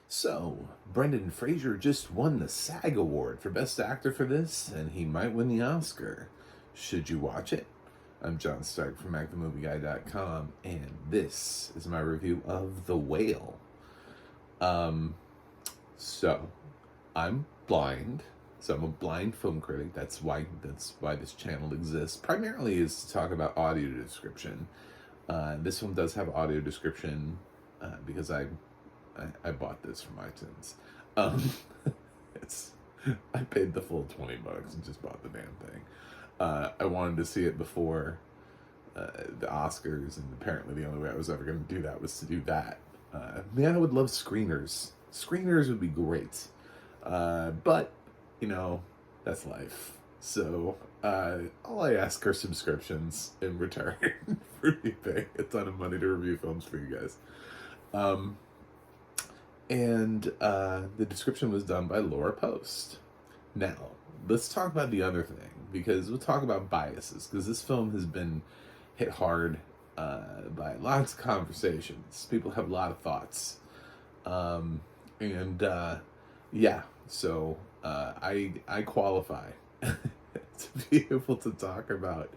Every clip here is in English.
So, Brendan Fraser just won the SAG Award for Best Actor for this, and he might win the Oscar. Should you watch it? I'm John Stark from MacTheMovieGuy.com, and this is my review of The Whale. So, I'm blind. So I'm a blind film critic. That's why this channel exists. Primarily is to talk about audio description. This one does have audio description because I bought this from iTunes. It's I paid the full $20 and just bought the damn thing. I wanted to see it before the Oscars, and apparently the only way I was ever going to do that was to do that. Man, I would love screeners. Screeners would be great. But, you know, that's life. So, all I ask are subscriptions in return for me paying a ton of money to review films for you guys. The description was done by Laura Post. Now, let's talk about the other thing, because we'll talk about biases, because this film has been hit hard by lots of conversations. People have a lot of thoughts. So I qualify to be able to talk about.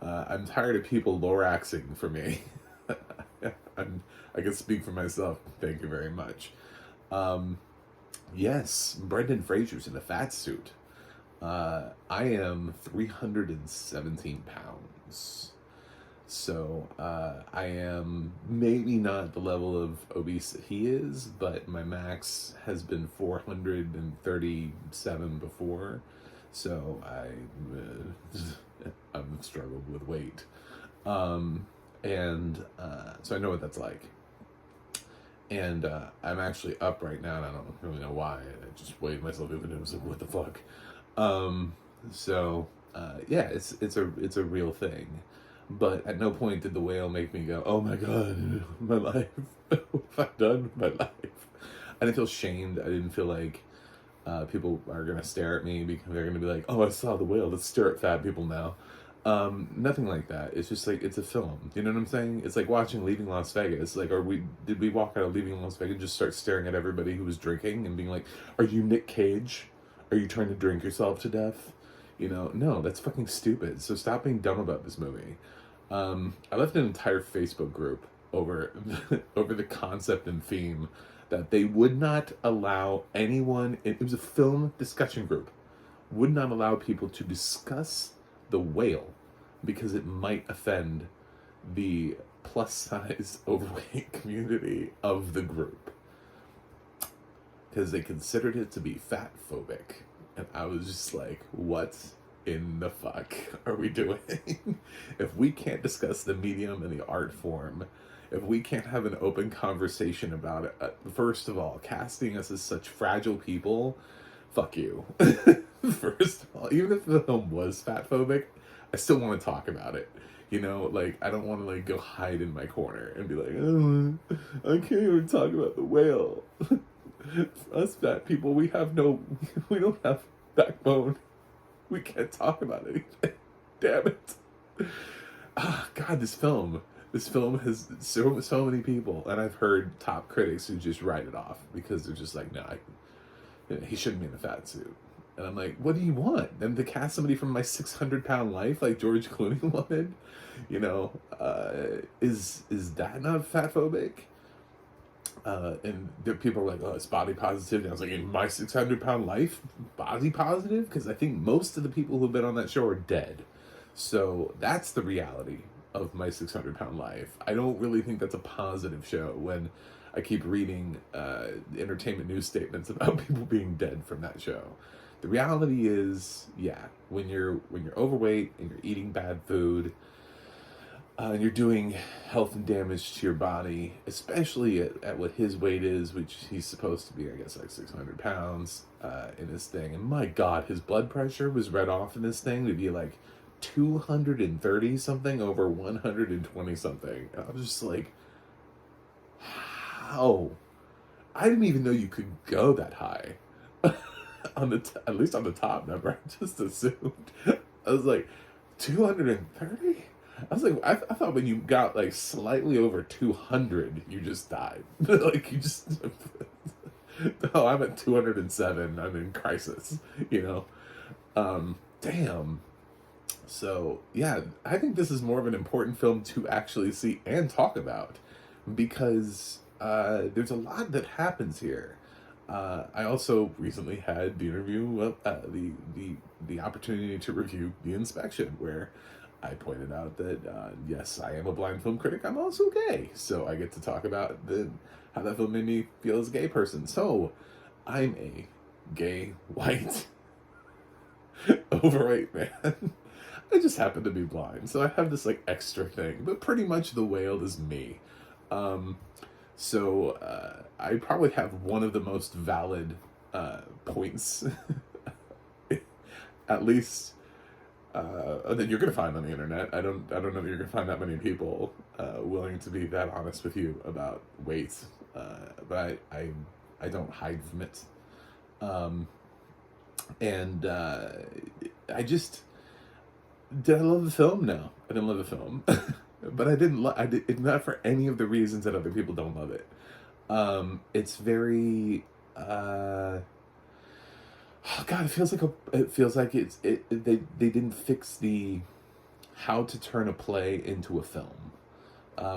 I'm tired of people Loraxing for me. I can speak for myself. Thank you very much. Yes, Brendan Fraser's in a fat suit. I am 317 pounds. So, I am maybe not the level of obese that he is, but my max has been 437 before. So I've struggled with weight. So I know what that's like. And I'm actually up right now, and I don't really know why. I just weighed myself the other day. I was like, what the fuck? It's a real thing. But at no point did The Whale make me go, oh my god, my life. What have I done with my life? I didn't feel shamed. I didn't feel like people are going to stare at me because they're going to be like, oh, I saw The Whale. Let's stare at fat people now. Nothing like that. It's just like, it's a film. You know what I'm saying? It's like watching Leaving Las Vegas. Like, did we walk out of Leaving Las Vegas and just start staring at everybody who was drinking and being like, are you Nick Cage? Are you trying to drink yourself to death? You know, no, that's fucking stupid. So stop being dumb about this movie. I left an entire Facebook group over over the concept and theme that they would not allow anyone, it was a film discussion group, would not allow people to discuss The Whale because it might offend the plus size overweight community of the group, because they considered it to be fat phobic. And I was just like, what in the fuck are we doing? If we can't discuss the medium and the art form, if we can't have an open conversation about it, first of all, casting us as such fragile people, fuck you. First of all, even if the film was fat phobic, I still want to talk about it. You know, like, I don't want to, like, go hide in my corner and be like, oh, I can't even talk about The Whale. Us fat people, we don't have backbone. We can't talk about anything. Damn it. God, this film has so many people, and I've heard top critics who just write it off because they're just like, nah, he shouldn't be in a fat suit. And I'm like, what do you want? Them to cast somebody from My 600-Pound Life like George Clooney wanted? You know, is that not fat phobic? And there people are like, oh, it's body positivity. I was like, in My 600-Pound Life, body positive? Because I think most of the people who've been on that show are dead. So that's the reality of My 600-Pound Life. I don't really think that's a positive show when I keep reading entertainment news statements about people being dead from that show. The reality is, yeah, when you're overweight and you're eating bad food, and you're doing health and damage to your body, especially at what his weight is, which he's supposed to be, I guess, like 600 pounds in this thing. And my God, his blood pressure was read off in this thing to be like 230 something over 120 something. I was just like, how? I didn't even know you could go that high. At least on the top number. I just assumed. I was like, 230? I was like, I thought when you got like slightly over 200, you just died. Like, you just, Oh, I'm at 207. I'm in crisis, you know? Damn. So, yeah, I think this is more of an important film to actually see and talk about because there's a lot that happens here. I also recently had the interview, the opportunity to review The Inspection, where I pointed out that yes, I am a blind film critic. I'm also gay, so I get to talk about how that film made me feel as a gay person. So I'm a gay white overweight man. I just happen to be blind, so I have this like extra thing. But pretty much the whale is me. I probably have one of the most valid points, at least that you're gonna find on the internet. I don't know that you're gonna find that many people willing to be that honest with you about weight, but I don't hide from it, and I just did I love the film? No, I didn't love the film, but I didn't. I did it's not for any of the reasons that other people don't love it. It's very. Oh God, it feels like they didn't fix the how to turn a play into a film,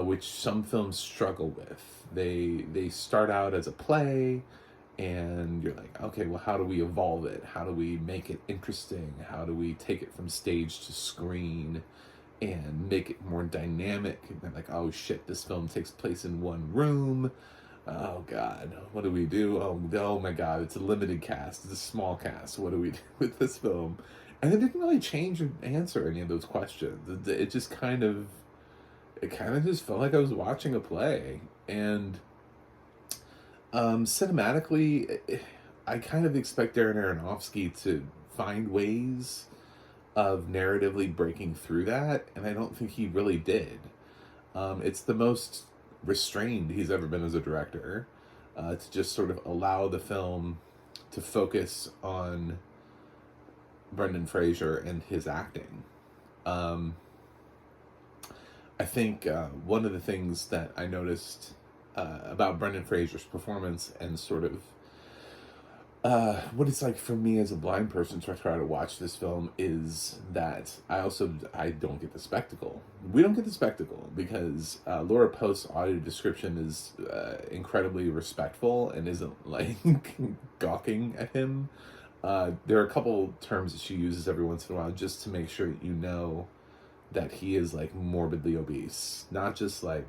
which some films struggle with. They start out as a play, and you're like, okay, well, how do we evolve it? How do we make it interesting? How do we take it from stage to screen and make it more dynamic? And they're like, oh shit, this film takes place in one room. Oh God, what do we do? Oh my God, it's a limited cast, it's a small cast. What do we do with this film? And it didn't really change or answer any of those questions. It just kind of just felt like I was watching a play. And cinematically, I kind of expect Darren Aronofsky to find ways of narratively breaking through that, and I don't think he really did. It's the most restrained he's ever been as a director, to just sort of allow the film to focus on Brendan Fraser and his acting. I think one of the things that I noticed about Brendan Fraser's performance and sort of what it's like for me as a blind person to try to watch this film is that I don't get the spectacle. We don't get the spectacle because Laura Post's audio description is incredibly respectful and isn't like gawking at him. There are a couple terms that she uses every once in a while just to make sure that you know that he is like morbidly obese, not just like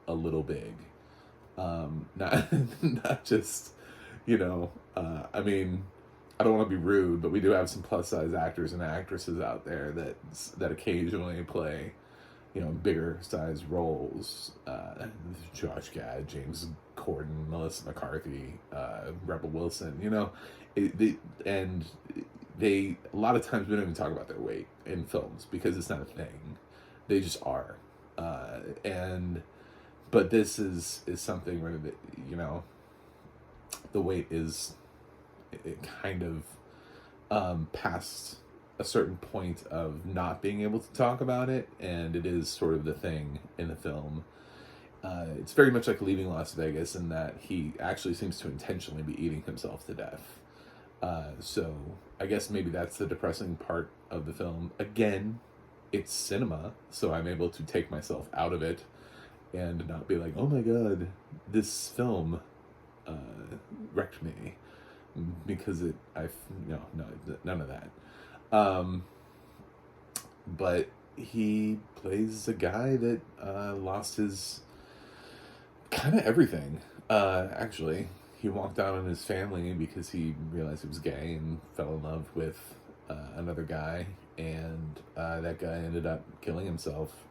a little big, not just, you know, I mean, I don't want to be rude, but we do have some plus size actors and actresses out there that occasionally play, you know, bigger size roles. Josh Gad, James Corden, Melissa McCarthy, Rebel Wilson. You know, they a lot of times we don't even talk about their weight in films because it's not a thing. They just are, but this is something where you know the weight is it kind of past a certain point of not being able to talk about it, and it is sort of the thing in the film. It's very much like Leaving Las Vegas in that he actually seems to intentionally be eating himself to death. So I guess maybe that's the depressing part of the film. Again, it's cinema, so I'm able to take myself out of it and not be like, oh my God, this film wrecked me, because none of that. But he plays a guy that lost his kind of everything. Actually, he walked out on his family because he realized he was gay and fell in love with another guy, and that guy ended up killing himself.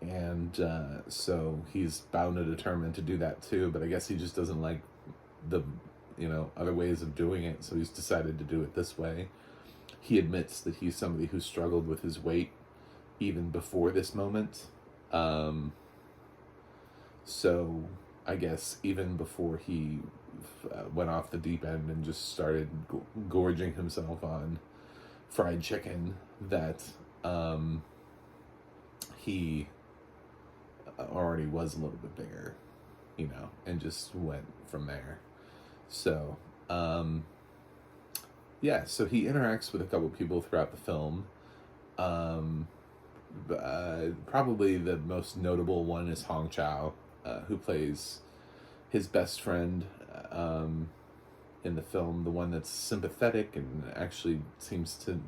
And so he's bound and determined to do that too, but I guess he just doesn't like the other ways of doing it, so he's decided to do it this way. He admits that he's somebody who struggled with his weight even before this moment. So I guess even before he went off the deep end and just started gorging himself on fried chicken, that he already was a little bit bigger, and just went from there. So, yeah, so he interacts with a couple people throughout the film. Um, Probably the most notable one is Chou, who plays his best friend in the film, the one that's sympathetic and actually seems to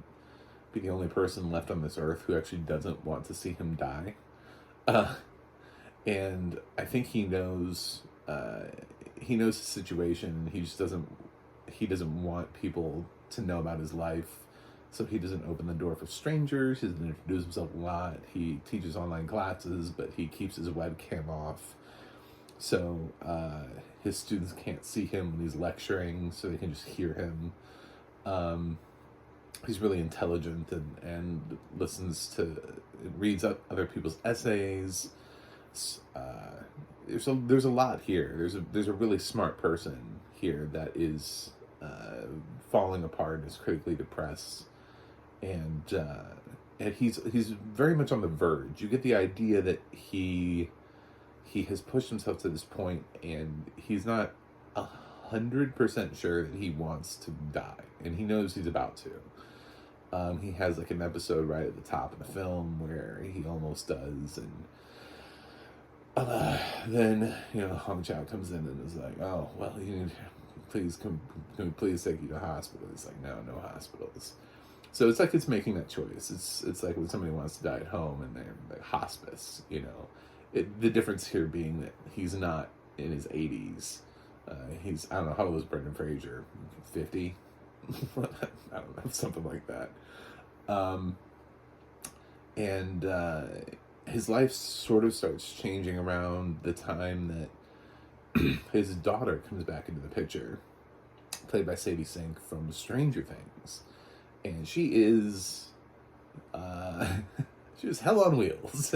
be the only person left on this earth who actually doesn't want to see him die. Uh, and I think he knows the situation. He doesn't want people to know about his life, so he doesn't open the door for strangers. He doesn't introduce himself a lot. He teaches online classes, but he keeps his webcam off, so his students can't see him when he's lecturing, so they can just hear him. He's really intelligent and reads other people's essays. There's a lot here. There's a really smart person here that is falling apart and is critically depressed, and he's very much on the verge. You get the idea that he has pushed himself to this point, and he's not 100% sure that he wants to die, and he knows he's about to. He has like an episode right at the top of the film where he almost does, and then Hong Chau comes in and is like, "Oh well, please can we please take you to hospital?" He's like, "No hospitals." So it's like it's making that choice. It's like when somebody wants to die at home and they're like hospice. The difference here being that he's not in his 80s. I don't know, how old was Brendan Fraser? 50? I don't know, something like that. And his life sort of starts changing around the time that his daughter comes back into the picture, played by Sadie Singh from Stranger Things. And she is she was hell on wheels.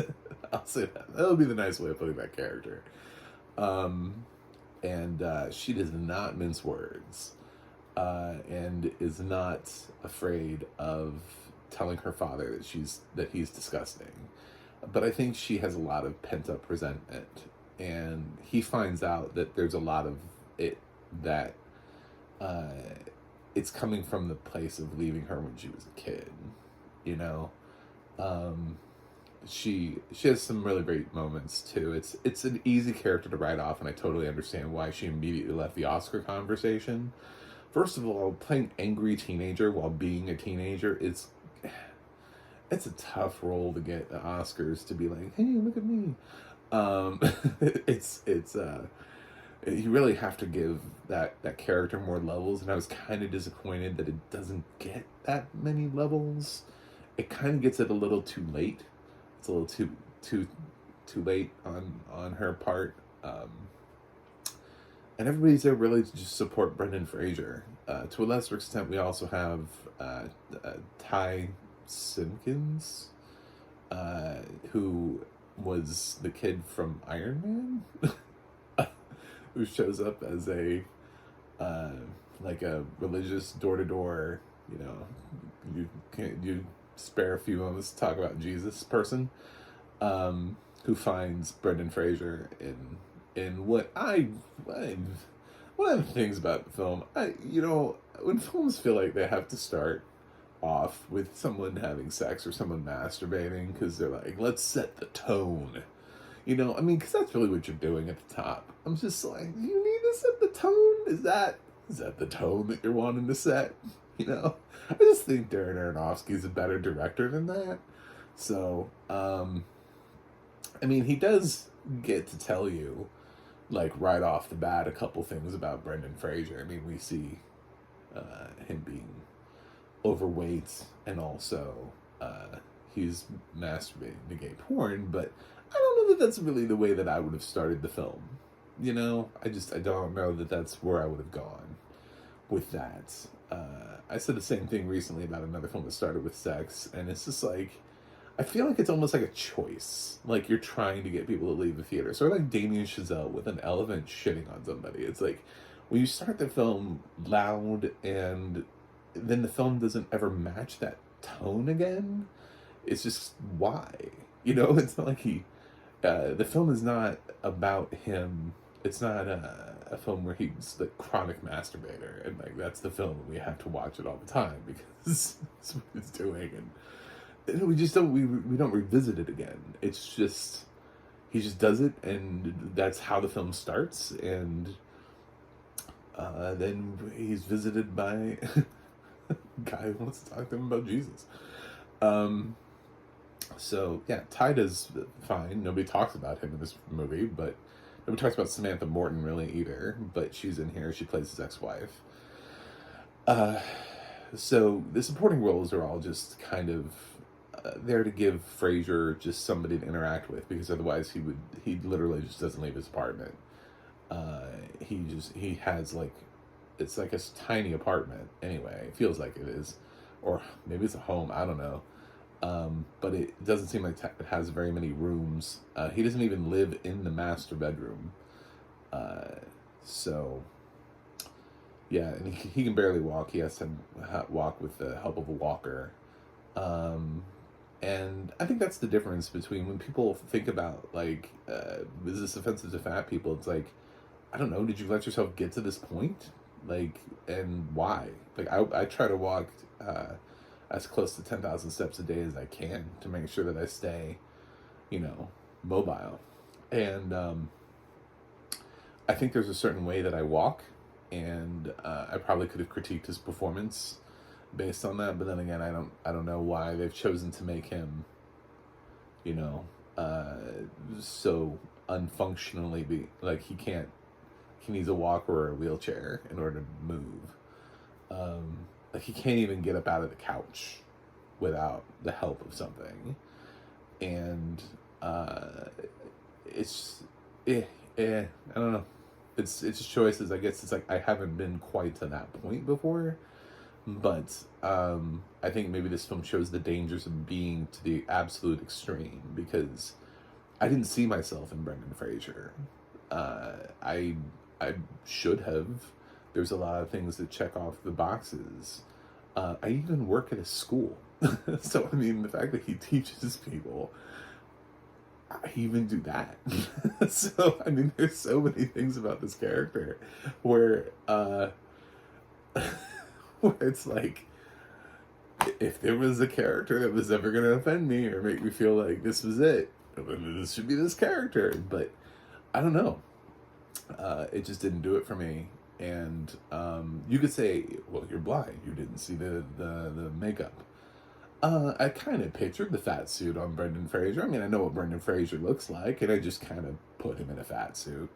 I'll say that. That would be the nice way of putting that character. And she does not mince words, and is not afraid of telling her father that he's disgusting. But I think she has a lot of pent up resentment, and he finds out that there's a lot of it that it's coming from the place of leaving her when she was a kid. She has some really great moments too. It's an easy character to write off, and I totally understand why she immediately left the Oscar conversation. First of all, playing angry teenager while being a teenager, it's a tough role to get the Oscars to be like, "Hey, look at me." You really have to give that character more levels, and I was kind of disappointed that it doesn't get that many levels. It kind of gets it a little too late. It's a little too late on her part. And everybody's there really to just support Brendan Fraser. To a lesser extent, we also have Ty Simpkins, who was the kid from Iron Man, who shows up as a religious door-to-door, you spare a few moments to talk about Jesus person, who finds Brendan Fraser in one of the things about the film, when films feel like they have to start off with someone having sex or someone masturbating because they're like, let's set the tone, because that's really what you're doing at the top. I'm just like, you need to set the tone? Is that the tone that you're wanting to set? I just think Darren Aronofsky is a better director than that. So, he does get to tell you, like, right off the bat, a couple things about Brendan Fraser. We see him being overweight, and also he's masturbating to gay porn, but I don't know that that's really the way that I would have started the film. I don't know that that's where I would have gone with that. I said the same thing recently about another film that started with sex, and it's just like, I feel like it's almost like a choice. Like you're trying to get people to leave the theater. Sort of like Damien Chazelle with an elephant shitting on somebody. It's like, when you start the film loud and then the film doesn't ever match that tone again, it's just, why? It's not like the film is not about him it's not a film where he's the chronic masturbator, and like that's the film we have to watch it all the time because that's what it's doing, and we just don't we don't revisit it again. It's just he just does it, and that's how the film starts, and then he's visited by a guy who wants to talk to him about Jesus. So yeah, Ty does fine. Nobody talks about him in this movie, but nobody talks about Samantha Morton really either. But she's in here. She plays his ex-wife. So the supporting roles are all just kind of there to give Fraser just somebody to interact with, because otherwise he literally just doesn't leave his apartment. He has like, it's like a tiny apartment anyway. It feels like it is, or maybe it's a home. I don't know. But it doesn't seem like it has very many rooms. He doesn't even live in the master bedroom. So yeah, and he can barely walk. He has to walk with the help of a walker. And I think that's the difference between when people think about like, is this offensive to fat people? It's like, I don't know. Did you let yourself get to this point? Like, and why? Like, I try to walk, as close to 10,000 steps a day as I can to make sure that I stay, mobile. And I think there's a certain way that I walk, and I probably could have critiqued his performance based on that, but then again, I don't know why they've chosen to make him, so unfunctionally like he needs a walker or a wheelchair in order to move. Like he can't even get up out of the couch without the help of something, and I don't know. It's just choices. I guess it's like I haven't been quite to that point before, but I think maybe this film shows the dangers of being to the absolute extreme, because I didn't see myself in Brendan Fraser. I should have. There's a lot of things that check off the boxes. I even work at a school. So, I mean, the fact that he teaches people, I even do that. So, I mean, there's so many things about this character where it's like, if there was a character that was ever going to offend me or make me feel like this was it, this should be this character. But I don't know. It just didn't do it for me. And you could say, well, you're blind. You didn't see the makeup. I kind of pictured the fat suit on Brendan Fraser. I mean, I know what Brendan Fraser looks like, and I just kind of put him in a fat suit,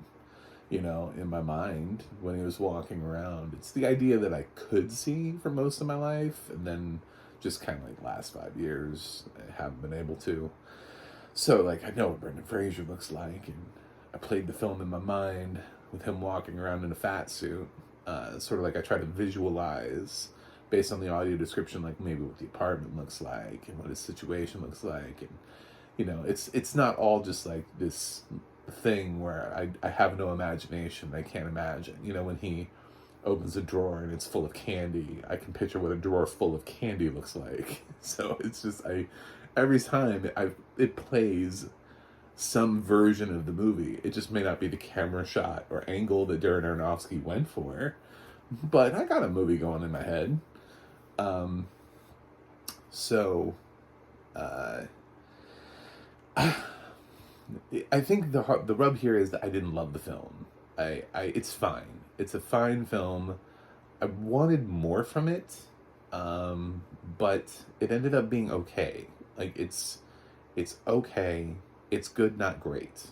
in my mind when he was walking around. It's the idea that I could see for most of my life, and then just kind of like last 5 years, I haven't been able to. So, like, I know what Brendan Fraser looks like, and I played the film in my mind with him walking around in a fat suit. Sort of like I try to visualize, based on the audio description, like maybe what the apartment looks like and what his situation looks like. And, it's not all just like this thing where I have no imagination. I can't imagine. When he opens a drawer and it's full of candy, I can picture what a drawer full of candy looks like. So it's just, every time it plays some version of the movie. It just may not be the camera shot or angle that Darren Aronofsky went for, but I got a movie going in my head. So I think the rub here is that I didn't love the film. It's fine. It's a fine film. I wanted more from it, but it ended up being okay. Like it's okay. It's good, not great.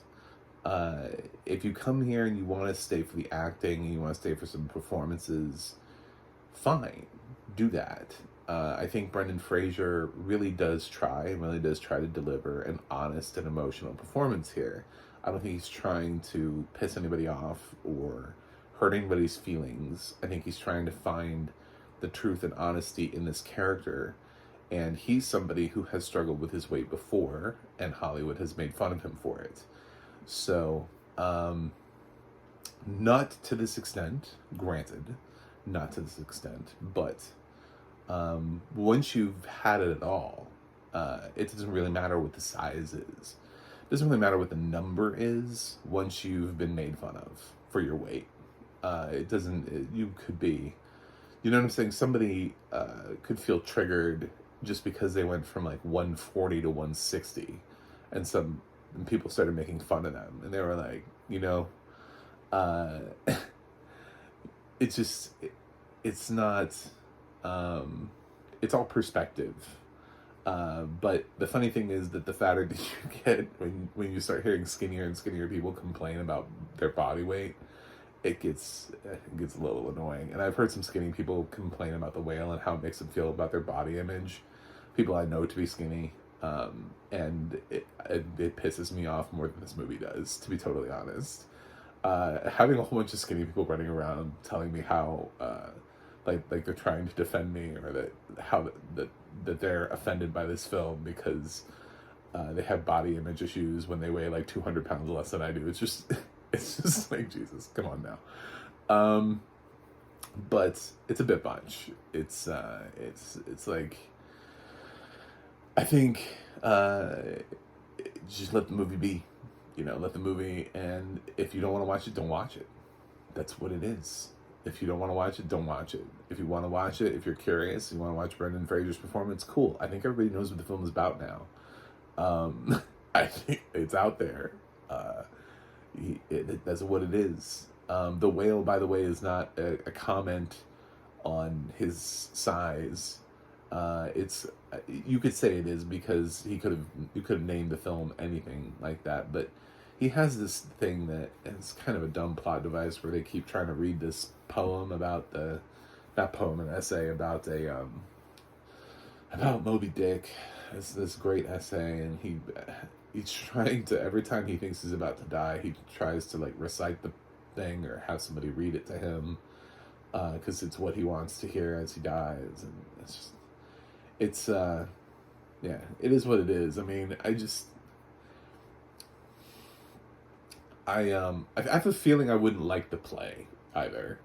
If you come here and you want to stay for the acting and you want to stay for some performances, fine, do that. I think Brendan Fraser really does try to deliver an honest and emotional performance here. I don't think he's trying to piss anybody off or hurt anybody's feelings. I think he's trying to find the truth and honesty in this character. And he's somebody who has struggled with his weight before, and Hollywood has made fun of him for it. So, not to this extent, granted, not to this extent, but once you've had it at all, it doesn't really matter what the size is. doesn't really matter what the number is once you've been made fun of for your weight. It doesn't, you could be, you know what I'm saying? Somebody could feel triggered just because they went from like 140 to 160, and some people started making fun of them, and they were like, you know, it's just, it's not, it's all perspective. But the funny thing is that the fatter that you get, when you start hearing skinnier and skinnier people complain about their body weight, it gets a little annoying. And I've heard some skinny people complain about The Whale and how it makes them feel about their body image. People I know to be skinny, and it pisses me off more than this movie does, to be totally honest. Having a whole bunch of skinny people running around telling me how like they're trying to defend me, or that they're offended by this film because they have body image issues when they weigh like 200 pounds less than I do. It's just like, Jesus, come on now. But it's a bit much. It's like, I think just let the movie be. You know, let the movie, and if you don't want to watch it, don't watch it. That's what it is. If you don't want to watch it, don't watch it. If you want to watch it, if you're curious, you want to watch Brendan Fraser's performance, cool. I think everybody knows what the film is about now. I think it's out there. That's what it is. The Whale, by the way, is not a comment on his size. It's, you could say it is, because you could have named the film anything like that, but he has this thing that is kind of a dumb plot device where they keep trying to read this poem about an essay about about Moby Dick. It's this great essay, and he's trying to, every time he thinks he's about to die, he tries to like recite the thing or have somebody read it to him, because it's what he wants to hear as he dies. And it's yeah, it is what it is. I mean, I have a feeling I wouldn't like the play either,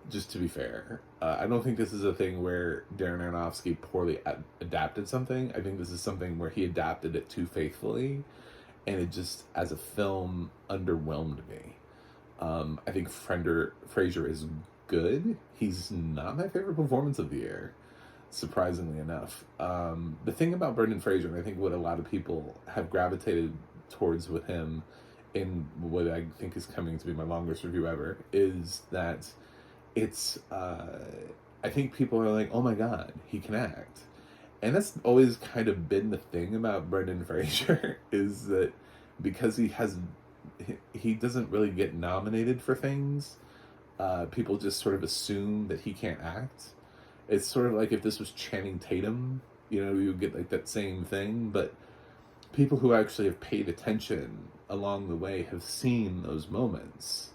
just to be fair. I don't think this is a thing where Darren Aronofsky poorly adapted something. I think this is something where he adapted it too faithfully, and it just, as a film, underwhelmed me. I think Fraser is good. He's not my favorite performance of the year, surprisingly enough. The thing about Brendan Fraser, and I think what a lot of people have gravitated towards with him, in what I think is coming to be my longest review ever, is that it's, I think people are like, oh my God, he can act. And that's always kind of been the thing about Brendan Fraser, is that because he doesn't really get nominated for things, people just sort of assume that he can't act. It's sort of like if this was Channing Tatum, you know, you would get like that same thing, but people who actually have paid attention along the way have seen those moments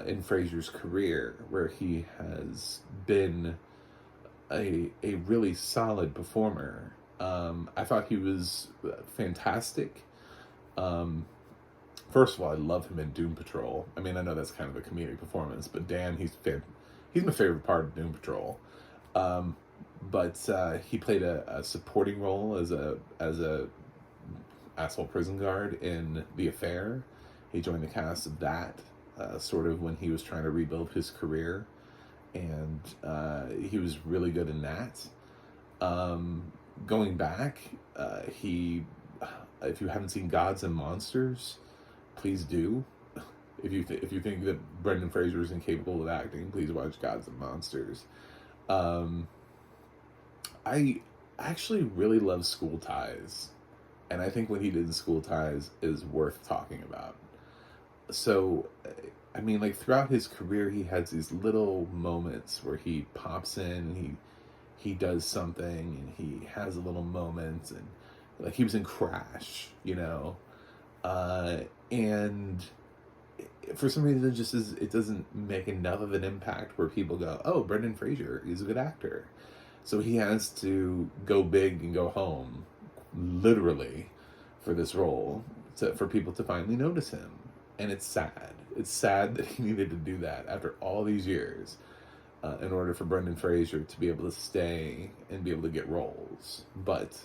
in Fraser's career where he has been a really solid performer. I thought he was fantastic. First of all, I love him in Doom Patrol. I mean, I know that's kind of a comedic performance, but damn, he's my favorite part of Doom Patrol. But he played a supporting role as a asshole prison guard in The Affair. He joined the cast of that sort of when he was trying to rebuild his career, and he was really good in that. Going back, if you haven't seen Gods and Monsters, please do. If you think that Brendan Fraser is incapable of acting, please watch Gods and Monsters. I actually really love School Ties, and I think what he did in School Ties is worth talking about. So, I mean, like, throughout his career, he has these little moments where he pops in, he does something, and he has a little moment, and like, he was in Crash, you know, and for some reason it doesn't make enough of an impact where people go, oh, Brendan Fraser, he's a good actor. So he has to go big and go home, literally, for this role, for people to finally notice him. And it's sad. It's sad that he needed to do that after all these years in order for Brendan Fraser to be able to stay and be able to get roles. But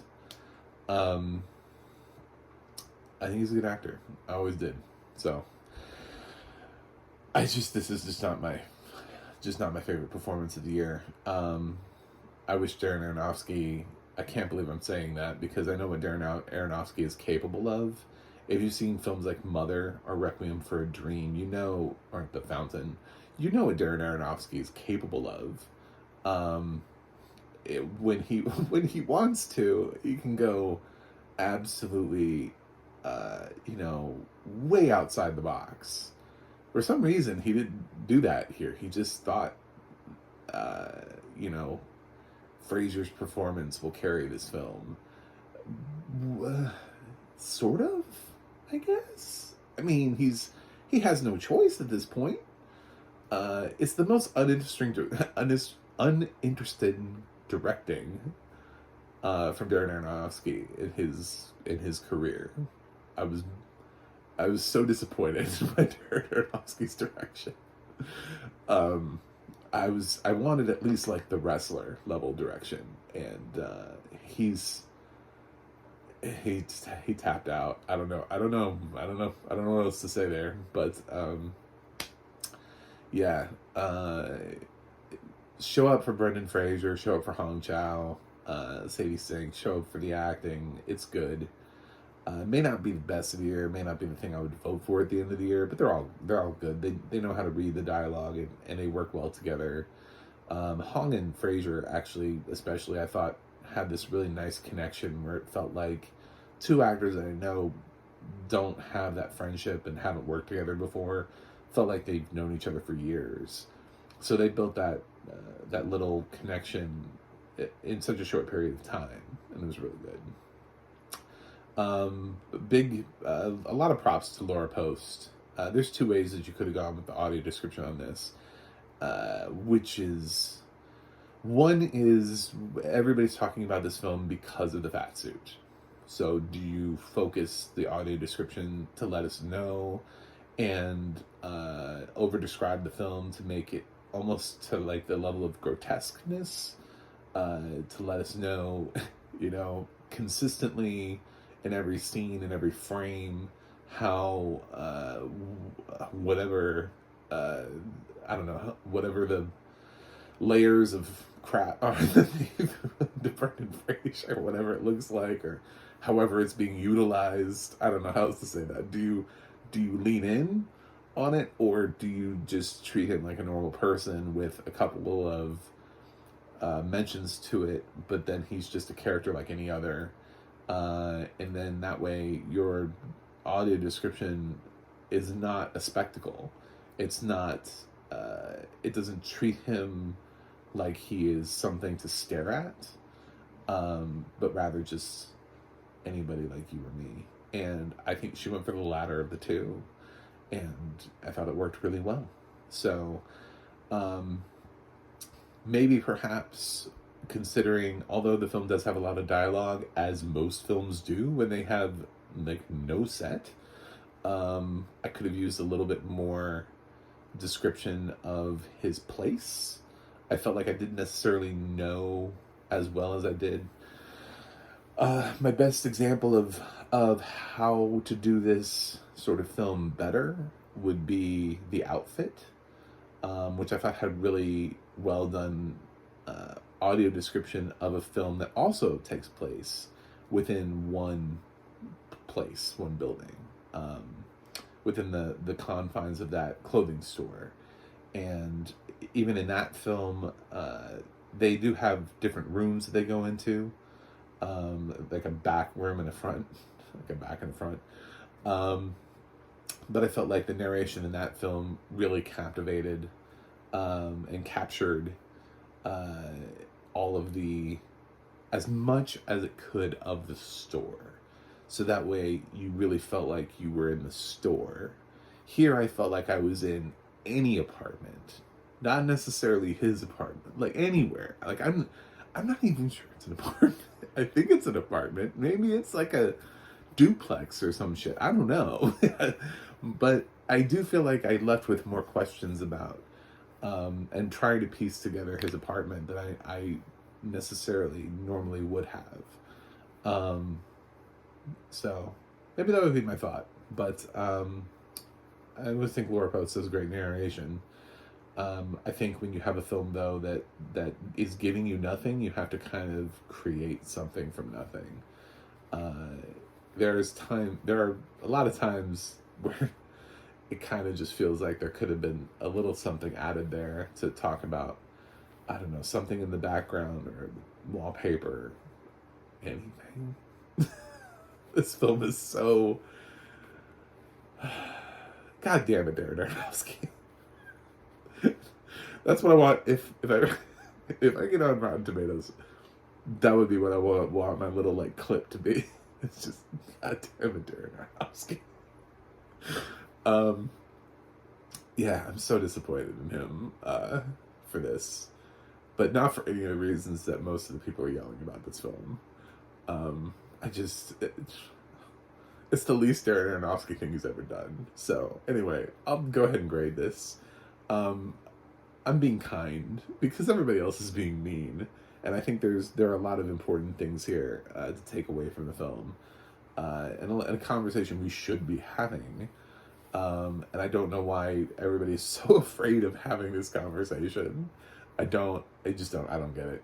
I think he's a good actor. I always did. So this is just not my favorite performance of the year. I wish Darren Aronofsky, I can't believe I'm saying that because I know what Darren Aronofsky is capable of. If you've seen films like Mother or Requiem for a Dream, or The Fountain, you know what Darren Aronofsky is capable of. When he wants to, he can go absolutely, way outside the box. For some reason, he didn't do that here. He just thought, Fraser's performance will carry this film. Sort of, I guess. I mean, he has no choice at this point. It's the most uninterested directing from Darren Aronofsky in his career. I was so disappointed by Darren Aronofsky's direction. I wanted at least like the Wrestler level direction, and he tapped out. I don't know what else to say there, but show up for Brendan Fraser, show up for Chou, Sadie Singh, show up for the acting. It's good. May not be the best of the year, may not be the thing I would vote for at the end of the year, but they're all good. They know how to read the dialogue, and they work well together. Hong and Fraser, actually, especially, I thought had this really nice connection where it felt like two actors that I know don't have that friendship and haven't worked together before, felt like they've known each other for years. So they built that little connection in such a short period of time, and it was really good. A lot of props to Laura Post. There's two ways that you could have gone with the audio description on this, one is everybody's talking about this film because of the fat suit. So do you focus the audio description to let us know and over describe the film to make it almost to like the level of grotesqueness, to let us know, consistently in every scene, in every frame, how whatever the layers of crap are the Brendan Fraser, or whatever it looks like, or however it's being utilized. I don't know how else to say that. Do you lean in on it, or do you just treat him like a normal person with a couple of mentions to it, but then he's just a character like any other? And then that way your audio description is not a spectacle. It's not, it doesn't treat him like he is something to stare at, but rather just anybody like you or me. And I think she went for the latter of the two, and I thought it worked really well. So, maybe perhaps considering, although the film does have a lot of dialogue, as most films do when they have like no set, I could have used a little bit more description of his place. I felt like I didn't necessarily know as well as I did. My best example of how to do this sort of film better would be the outfit, which I thought had really well done audio description of a film that also takes place within one building, within the confines of that clothing store. And even in that film, they do have different rooms that they go into, like a back room and a front, like a back and front. But I felt like the narration in that film really captivated and captured all of as much as it could of the store. So that way you really felt like you were in the store. Here I felt like I was in any apartment, not necessarily his apartment, like anywhere. Like I'm not even sure it's an apartment. I think it's an apartment. Maybe it's like a duplex or some shit. I don't know. But I do feel like I left with more questions about and trying to piece together his apartment that I necessarily normally would have. So maybe that would be my thought. But I always think Laura Post does great narration. I think when you have a film, though, that is giving you nothing, you have to kind of create something from nothing. There are a lot of times where it kind of just feels like there could have been a little something added there to talk about, I don't know, something in the background or wallpaper, anything. This film is so... God damn it, Darren Aronofsky. That's what I want. If I get on Rotten Tomatoes, that would be what I want my little like clip to be. It's just, God damn it, Darren Aronofsky. Yeah, I'm so disappointed in him for this, but not for any of the reasons that most of the people are yelling about this film. It's the least Darren Aronofsky thing he's ever done. So anyway, I'll go ahead and grade this. I'm being kind because everybody else is being mean, and I think there are a lot of important things here to take away from the film, and a conversation we should be having. And I don't know why everybody's so afraid of having this conversation. I don't get it.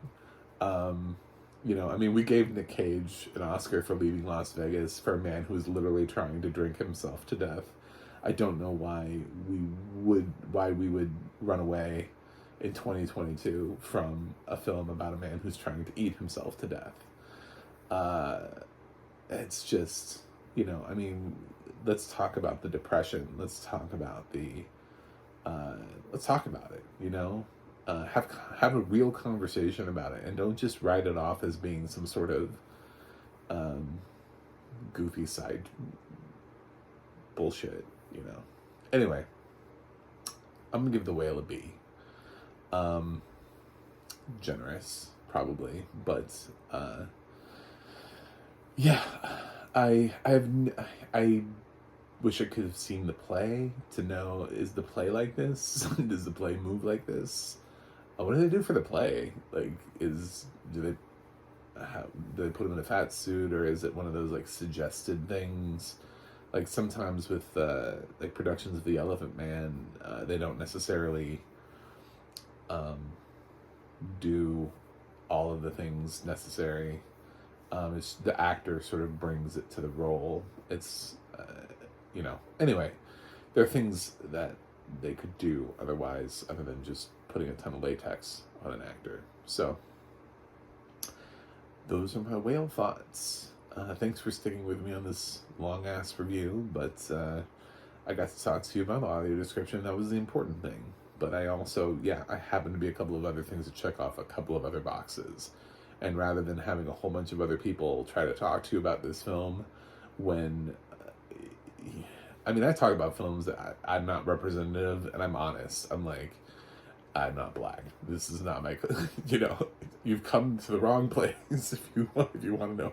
I mean, we gave Nick Cage an Oscar for leaving Las Vegas for a man who was literally trying to drink himself to death. I don't know why we would run away in 2022 from a film about a man who's trying to eat himself to death. It's just, I mean, let's talk about the depression. Let's talk about let's talk about it, have a real conversation about it, and don't just write it off as being some sort of goofy side bullshit, Anyway, I'm gonna give The Whale a B. Generous, probably, but yeah, I wish I could have seen the play to know, is the play like this? Does the play move like this? What do they do for the play? Like, do they put him in a fat suit, or is it one of those like suggested things? Like sometimes with like productions of The Elephant Man, they don't necessarily do all of the things necessary. It's the actor sort of brings it to the role. It's anyway, there are things that they could do otherwise, other than just putting a ton of latex on an actor. So those are my whale thoughts. Thanks for sticking with me on this long ass review, but I got to talk to you about the audio description. That was the important thing. But I also, I happen to be a couple of other things to check off a couple of other boxes. And rather than having a whole bunch of other people try to talk to you about this film, when I talk about films that I'm not representative, and I'm honest. I'm like, I'm not black. This is not my, you've come to the wrong place if you want to know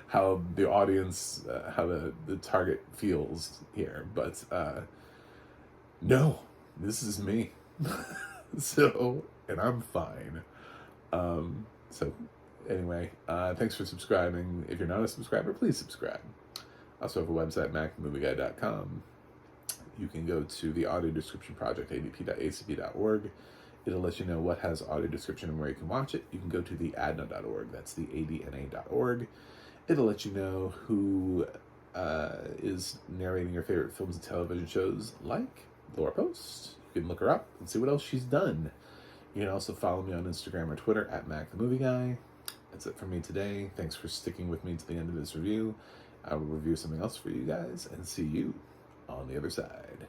how the audience, how the target feels here. But no, this is me. And I'm fine. So anyway, thanks for subscribing. If you're not a subscriber, please subscribe. I also have a website, macthemovieguy.com. You can go to the audio description project, adp.acp.org. It'll let you know what has audio description and where you can watch it. You can go to the adna.org. That's the adna.org. It'll let you know who is narrating your favorite films and television shows, like Laura Post. You can look her up and see what else she's done. You can also follow me on Instagram or Twitter at macthemovieguy. That's it for me today. Thanks for sticking with me to the end of this review. I will review something else for you guys and see you on the other side.